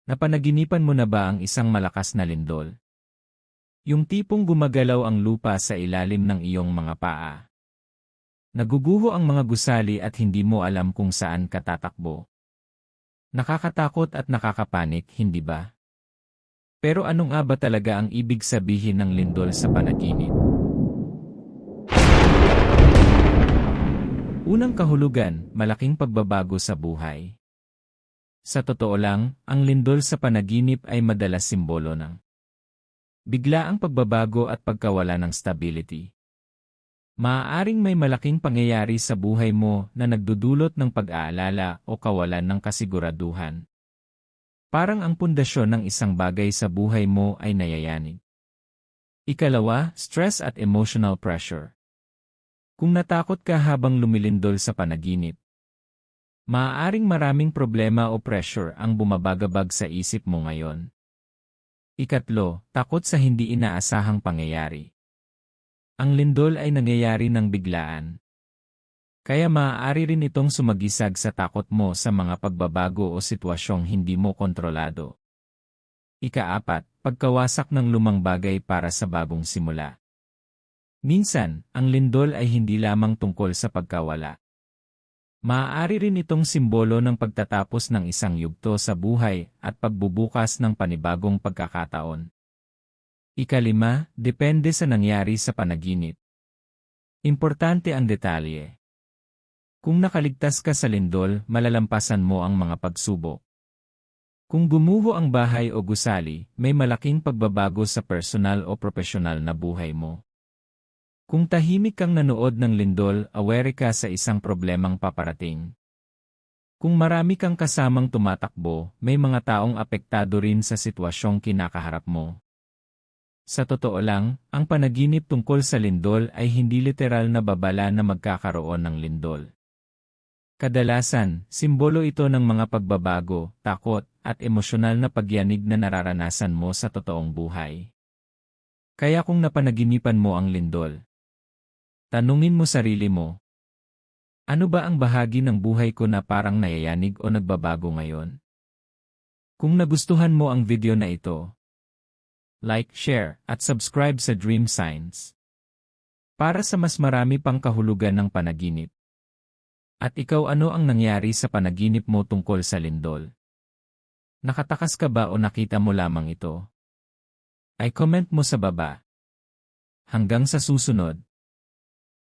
Napanaginipan mo na ba ang isang malakas na lindol? Yung tipong gumagalaw ang lupa sa ilalim ng iyong mga paa. Naguguho ang mga gusali at hindi mo alam kung saan ka tatakbo. Nakakatakot at nakakapanik, hindi ba? Pero ano nga ba talaga ang ibig sabihin ng lindol sa panaginip? Unang kahulugan, malaking pagbabago sa buhay. Sa totoo lang, ang lindol sa panaginip ay madalas simbolo ng biglaang pagbabago at pagkawala ng stability. Maaaring may malaking pangyayari sa buhay mo na nagdudulot ng pag-aalala o kawalan ng kasiguraduhan. Parang ang pundasyon ng isang bagay sa buhay mo ay nayayanig. Ikalawa, stress at emotional pressure. Kung natakot ka habang lumilindol sa panaginip, maaaring maraming problema o pressure ang bumabagabag sa isip mo ngayon. Ikatlo, takot sa hindi inaasahang pangyayari. Ang lindol ay nangyayari ng biglaan. Kaya maaari rin itong sumagisag sa takot mo sa mga pagbabago o sitwasyong hindi mo kontrolado. Ikaapat, pagkawasak ng lumang bagay para sa bagong simula. Minsan, ang lindol ay hindi lamang tungkol sa pagkawala. Maaari rin itong simbolo ng pagtatapos ng isang yugto sa buhay at pagbubukas ng panibagong pagkakataon. Ikalima, depende sa nangyari sa panaginip. Importante ang detalye. Kung nakaligtas ka sa lindol, malalampasan mo ang mga pagsubok. Kung gumuho ang bahay o gusali, may malaking pagbabago sa personal o profesional na buhay mo. Kung tahimik kang nanood ng lindol, aware ka sa isang problemang paparating. Kung marami kang kasamang tumatakbo, may mga taong apektado rin sa sitwasyong kinakaharap mo. Sa totoo lang, ang panaginip tungkol sa lindol ay hindi literal na babala na magkakaroon ng lindol. Kadalasan, simbolo ito ng mga pagbabago, takot, at emosyonal na pagyanig na nararanasan mo sa totoong buhay. Kaya kung napanaginipan mo ang lindol, tanungin mo sarili mo, ano ba ang bahagi ng buhay ko na parang nayayanig o nagbabago ngayon? Kung nagustuhan mo ang video na ito, like, share, at subscribe sa Dream Signs. Para sa mas marami pang kahulugan ng panaginip. At ikaw, ano ang nangyari sa panaginip mo tungkol sa lindol? Nakatakas ka ba o nakita mo lamang ito? Ay comment mo sa baba. Hanggang sa susunod.